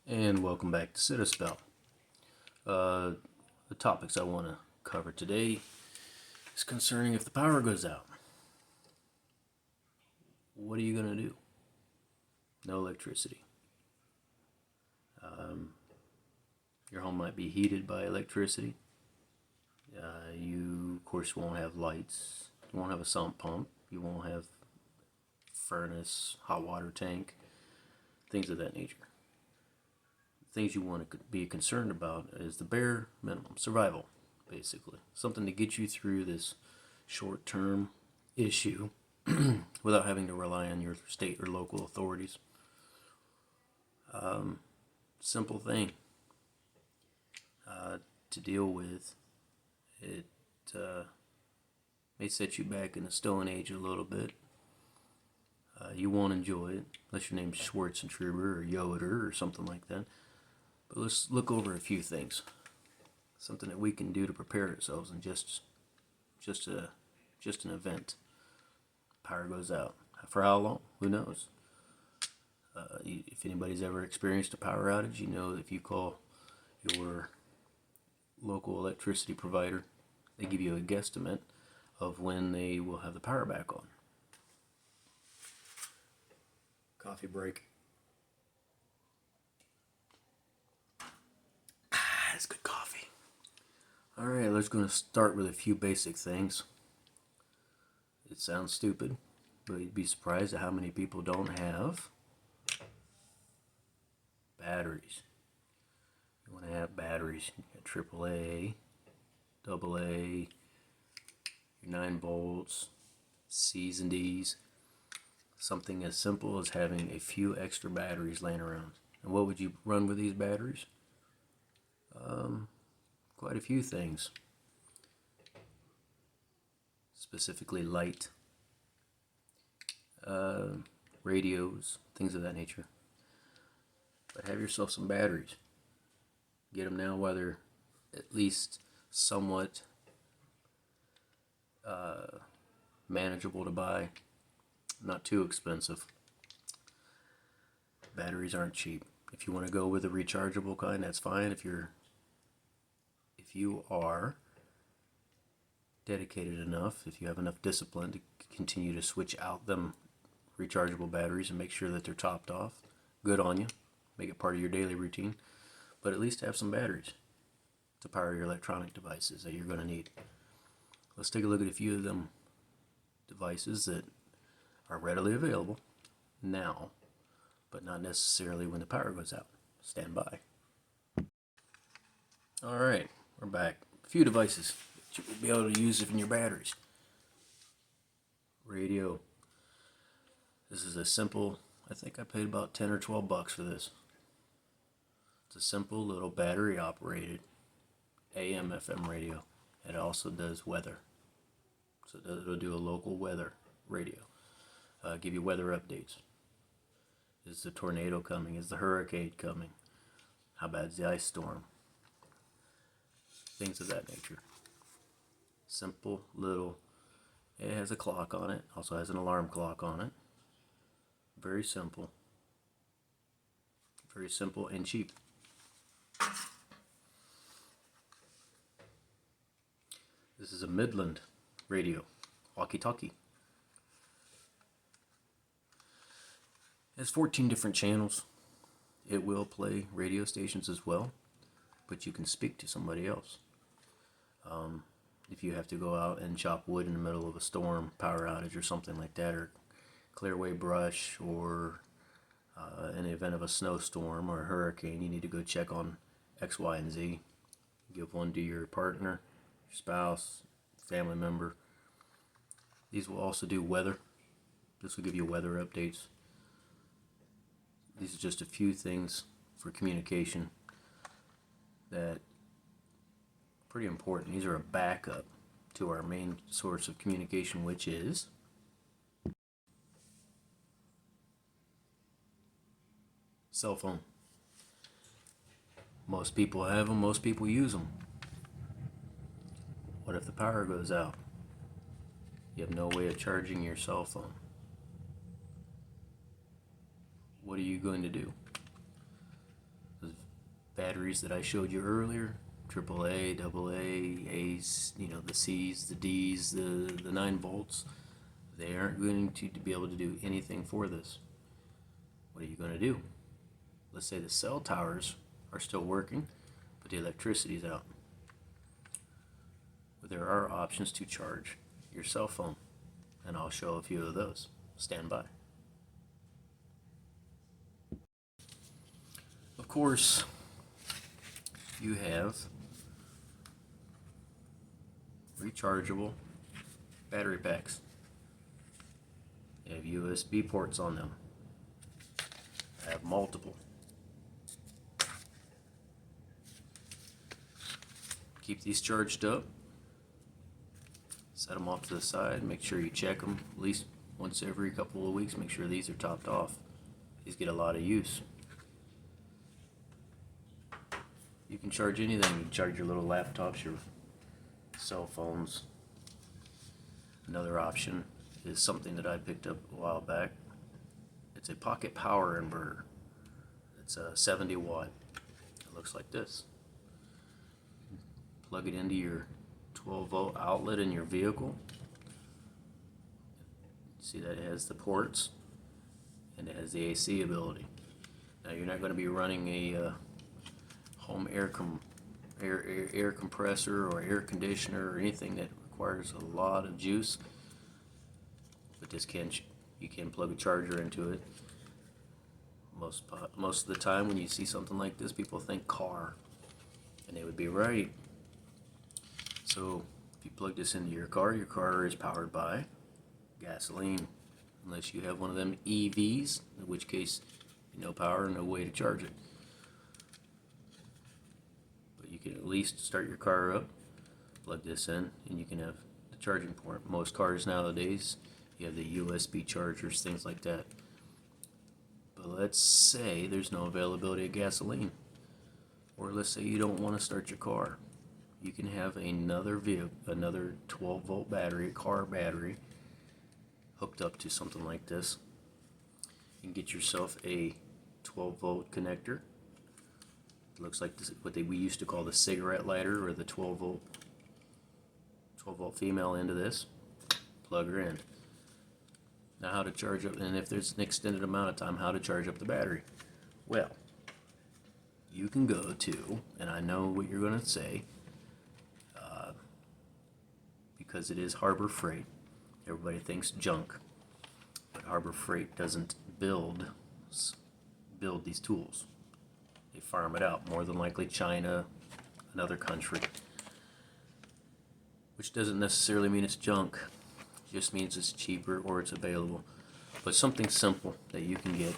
And welcome back to Sit a Spell. The topics I want to cover today is concerning if the power goes out. What are you going to do? No electricity. Your home might be heated by electricity. You, of course, won't have lights. You won't have a sump pump. You won't have furnace, hot water tank, things of that nature. Things you want to be concerned about is the bare minimum survival, basically something to get you through this short-term issue without having to rely on your state or local authorities. Simple thing to deal with. It may set you back in the Stone Age a little bit. You won't enjoy it unless your name's Schwarzenegger or Yoder or something like that. But let's look over a few things. Something that we can do to prepare ourselves in just an event. Power goes out. For how long? Who knows? If anybody's ever experienced a power outage, you know if you call your local electricity provider, they give you a guesstimate of when they will have the power back on. Coffee break. That's good coffee. Alright, let's going to start with a few basic things. It sounds stupid, but you'd be surprised at how many people don't have batteries. You want to have batteries. You got AAA, AA, your 9 volts, C's and D's. Something as simple as having a few extra batteries laying around. And what would you run with these batteries? Quite a few things. Specifically light, radios, things of that nature. But have yourself some batteries. Get them now while they're at least somewhat manageable to buy. Not too expensive. Batteries aren't cheap. If you want to go with a rechargeable kind, that's fine. If you are dedicated enough, if you have enough discipline to continue to switch out them rechargeable batteries and make sure that they're topped off, good on you. Make it part of your daily routine. But at least have some batteries to power your electronic devices that you're going to need. Let's take a look at a few of them devices that are readily available now, but not necessarily when the power goes out. Stand by. Alright, we're back. A few devices that you will be able to use in your batteries. Radio. This is a simple, I think I paid about 10 or 12 bucks for this. It's a simple little battery operated AM FM radio. It also does weather. So it'll do a local weather radio. Give you weather updates. Is the tornado coming? Is the hurricane coming? How bad's the ice storm? Things of that nature. Simple little. It has a clock on it. Also has an alarm clock on it. Very simple. Very simple and cheap. This is a Midland radio, walkie-talkie. It has 14 different channels. It will play radio stations as well, but you can speak to somebody else. If you have to go out and chop wood in the middle of a storm, power outage or something like that, or clear away brush, or in the event of a snowstorm or a hurricane, you need to go check on X, Y, and Z. Give one to your partner, your spouse, family member. These will also do weather. This will give you weather updates. These are just a few things for communication that are pretty important. These are a backup to our main source of communication, which is cell phone. Most people have them, most people use them. What if the power goes out? You have no way of charging your cell phone. What are you going to do? batteries that I showed you earlier, AAA, AA, A's, the C's, the D's, the 9 volts, they aren't going to be able to do anything for this. What are you going to do? Let's say the cell towers are still working, but the electricity's out. But there are options to charge your cell phone, and I'll show a few of those. Stand by. Of course, you have rechargeable battery packs. They have USB ports on them. I have multiple. Keep these charged up. Set them off to the side. Make sure you check them at least once every couple of weeks. Make sure these are topped off. These get a lot of use. You can charge anything. You can charge your little laptops, your cell phones. Another option is something that I picked up a while back. It's a pocket power inverter. It's a 70 watt. It looks like this. Plug it into your 12 volt outlet in your vehicle. See that it has the ports and it has the AC ability. Now you're not going to be running a home air compressor or air conditioner or anything that requires a lot of juice, but this you can plug a charger into it. Most of the time when you see something like this, people think car, and they would be right. So if you plug this into your car is powered by gasoline, unless you have one of them EVs, in which case no power, no way to charge it. But you can at least start your car up, plug this in, and you can have the charging port. Most cars nowadays, you have the USB chargers, things like that. But let's say there's no availability of gasoline, or let's say you don't want to start your car. You can have another 12 volt battery, car battery, hooked up to something like this. You can get yourself a 12 volt connector. It looks like this, what we used to call the cigarette lighter, or the 12 volt female into this. Plug her in. Now how to charge up, and if there's an extended amount of time, how to charge up the battery. Well, you can go to, and I know what you're going to say, because it is Harbor Freight. Everybody thinks junk, but Harbor Freight doesn't build these tools. They farm it out, more than likely China, another country, which doesn't necessarily mean it's junk. It just means it's cheaper or it's available. But something simple that you can get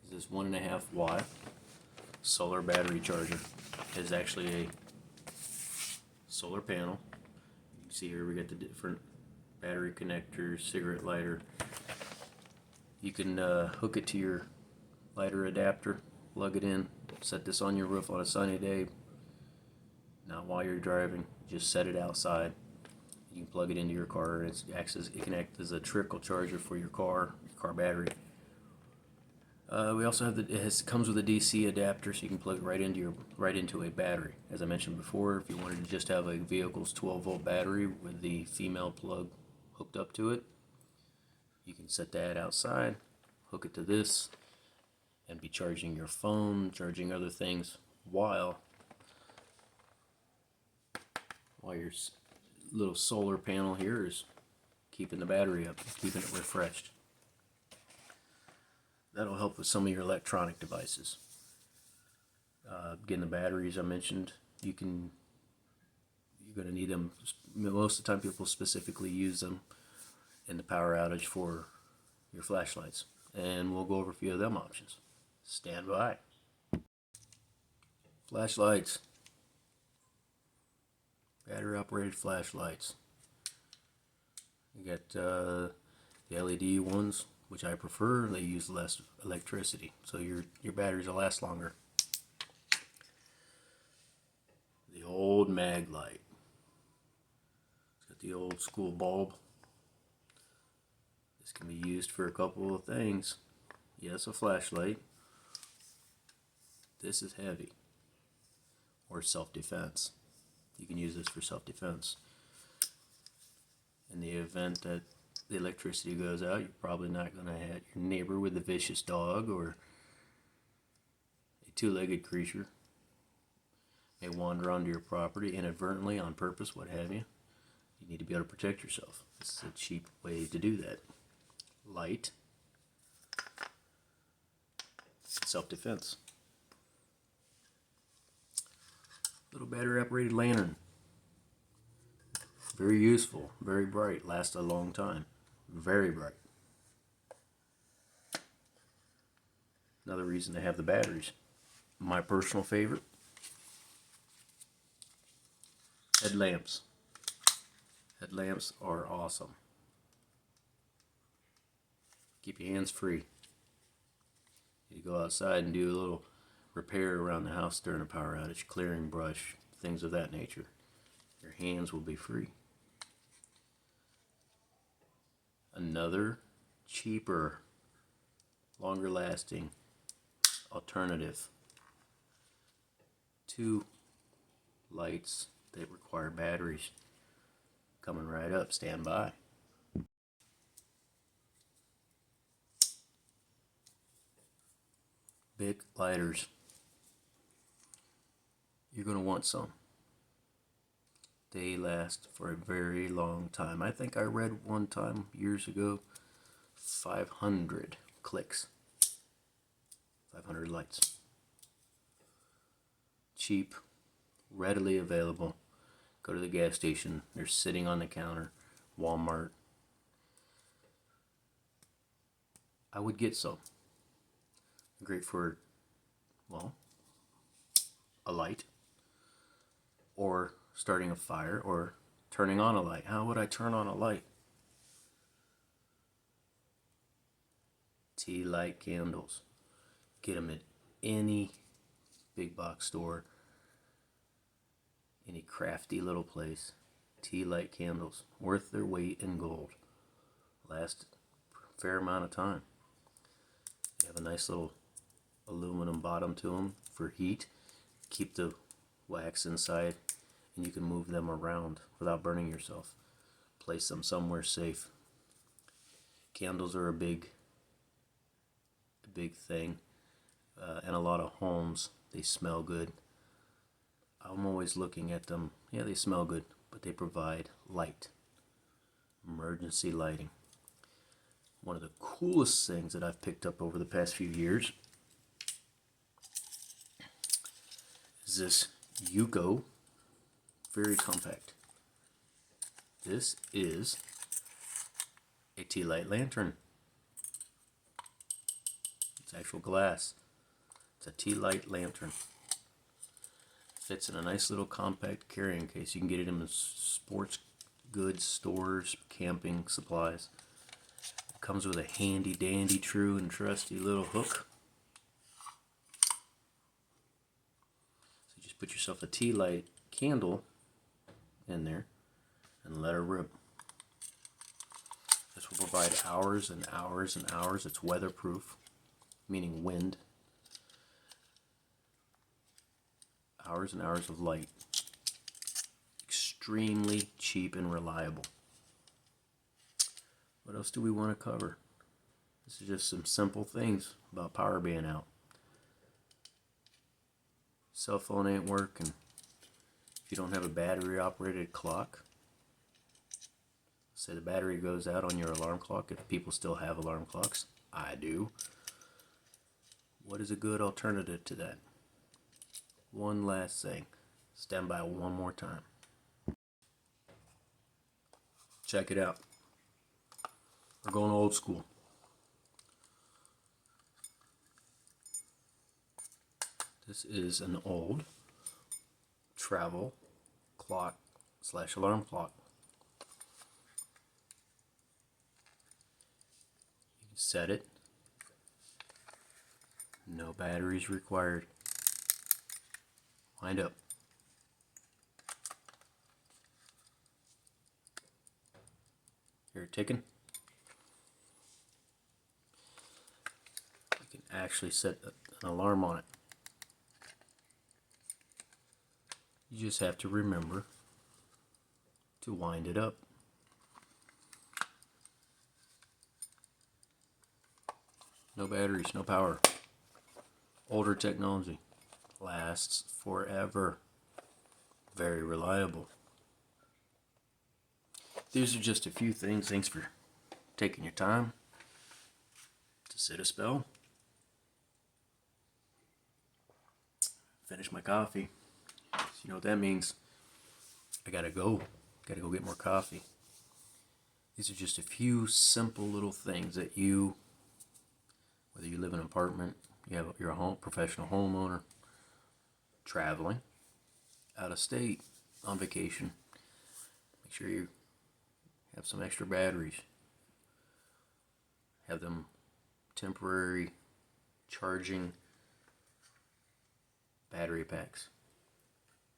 is this 1.5 watt solar battery charger. It is actually a solar panel. You can see here we got the different battery connectors, cigarette lighter. You can hook it to your lighter adapter, plug it in, set this on your roof on a sunny day. Not while you're driving, just set it outside. You can plug it into your car, and it can act as a trickle charger for your car battery. We also have it comes with a DC adapter, so you can plug it right into a battery. As I mentioned before, if you wanted to just have a vehicle's 12 volt battery with the female plug hooked up to it, you can set that outside, hook it to this, and be charging your phone, charging other things while your little solar panel here is keeping the battery up, keeping it refreshed. That'll help with some of your electronic devices. Again, the batteries I mentioned, you're going to need them. Most of the time people specifically use them in the power outage for your flashlights. And we'll go over a few of them options. Stand by. Flashlights. Battery operated flashlights. You got the LED ones, which I prefer. They use less electricity, so your batteries will last longer. The old mag light. It's got the old school bulb. This can be used for a couple of things. Yes, a flashlight, This is heavy, or self-defense. You can use this for self-defense. In the event that the electricity goes out, you're probably not going to have your neighbor with a vicious dog or a two-legged creature may wander onto your property inadvertently, on purpose, what have you. You need to be able to protect yourself. This is a cheap way to do that. Light, self-defense. Little battery operated lantern. Very useful, very bright, lasts a long time. Very bright. Another reason to have the batteries. My personal favorite, headlamps. Headlamps are awesome. Keep your hands free. You go outside and do a little repair around the house during a power outage, clearing brush, things of that nature. Your hands will be free. Another cheaper, longer lasting alternative to lights that require batteries. Coming right up, stand by. Big lighters. You're going to want some. They last for a very long time. I think I read one time years ago 500 clicks. 500 lights. Cheap, readily available. Go to the gas station. They're sitting on the counter. Walmart. I would get some. Great for, well, a light, or starting a fire, or turning on a light. How would I turn on a light? Tea light candles. Get them at any big box store, any crafty little place. Tea light candles, worth their weight in gold. Last a fair amount of time. They have a nice little aluminum bottom to them for heat. Keep the wax inside, and you can move them around without burning yourself. Place them somewhere safe. Candles are a big thing, and a lot of homes, they smell good. I'm always looking at them. Yeah, they smell good, but they provide light, emergency lighting. One of the coolest things that I've picked up over the past few years is this Yugo, very compact. This is a tea light lantern. It's actual glass. It's a tea light lantern. Fits in a nice little compact carrying case. You can get it in the sports goods stores, camping supplies. It comes with a handy dandy, true and trusty little hook. So just put yourself a tea light candle in there and let her rip. This will provide hours and hours and hours. It's weatherproof, meaning wind. Hours and hours of light. Extremely cheap and reliable. What else do we want to cover? This is just some simple things about power being out. Cell phone ain't working. If you don't have a battery operated clock, say the battery goes out on your alarm clock, if people still have alarm clocks, I do. What is a good alternative to that? One last thing. Stand by one more time. Check it out. We're going old school. This is an old travel clock / alarm clock. You can set it. No batteries required. Wind up. Hear it ticking? You can actually set an alarm on it. You just have to remember to wind it up. No batteries, no power. Older technology. Lasts forever. Very reliable. These are just a few things. Thanks for taking your time to sit a spell. Finish my coffee. So you know what that means. I gotta go. Gotta go get more coffee. These are just a few simple little things that you, whether you live in an apartment, you're a professional homeowner, traveling, out of state, on vacation, make sure you have some extra batteries. Have them temporary charging battery packs.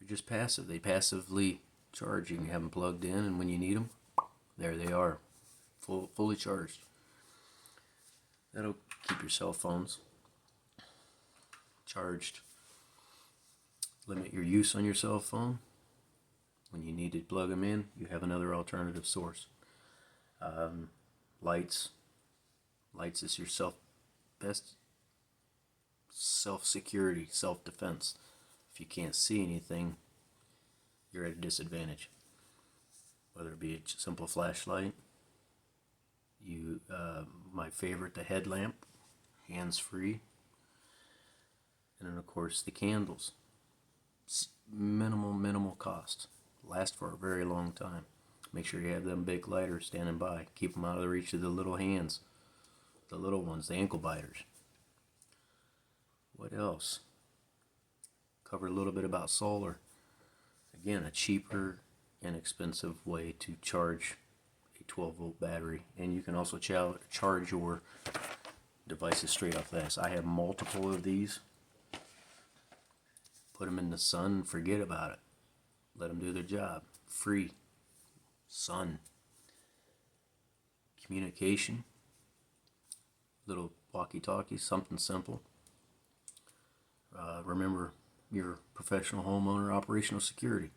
They're just passive. They passively charge. You can have them plugged in, and when you need them, there they are, fully charged. That'll keep your cell phones charged. Limit your use on your cell phone. When you need to plug them in, you have another alternative source. Lights. Lights is your best self-security, self-defense. If you can't see anything, you're at a disadvantage. Whether it be a simple flashlight, my favorite, the headlamp, hands-free, and then of course the candles. Minimal cost. Last for a very long time. Make sure you have them big lighters standing by. Keep them out of the reach of the little hands. The little ones, the ankle biters. What else? Cover a little bit about solar. Again, a cheaper, inexpensive way to charge a 12-volt battery. And you can also charge your devices straight off this. I have multiple of these. Put them in the sun and forget about it. Let them do their job. Free. Sun. Communication. Little walkie-talkie, something simple. Remember your professional homeowner operational security.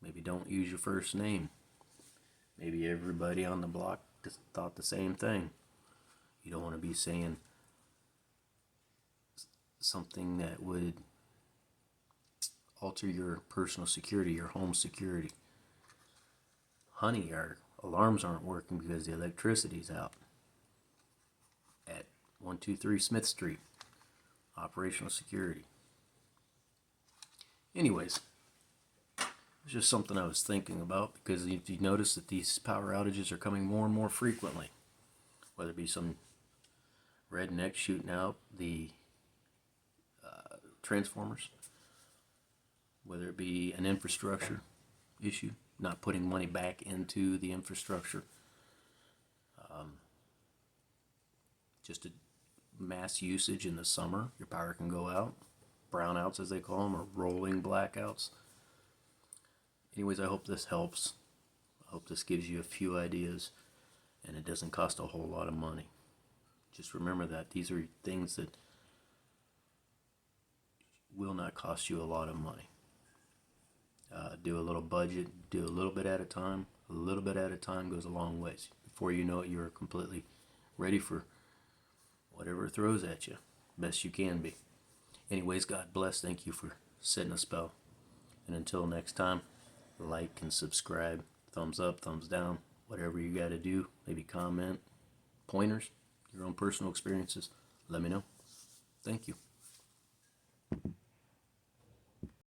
Maybe don't use your first name. Maybe everybody on the block just thought the same thing. You don't want to be saying something that would alter your personal security, your home security. Honey, our alarms aren't working because the electricity's out. At 123 Smith Street, operational security. Anyways, it's just something I was thinking about, because you notice that these power outages are coming more and more frequently. Whether it be some redneck shooting out the transformers, whether it be an infrastructure issue, not putting money back into the infrastructure, just a mass usage in the summer, your power can go out, brownouts as they call them, or rolling blackouts. Anyways, I hope this helps. I hope this gives you a few ideas, and it doesn't cost a whole lot of money. Just remember that these are things that will not cost you a lot of money. Do a little budget, do a little bit at a time. A little bit at a time goes a long ways. Before you know it, you're completely ready for whatever it throws at you, best you can be. Anyways, God bless. Thank you for setting a spell. And until next time, like and subscribe, thumbs up, thumbs down, whatever you got to do. Maybe comment, pointers, your own personal experiences. Let me know. Thank you.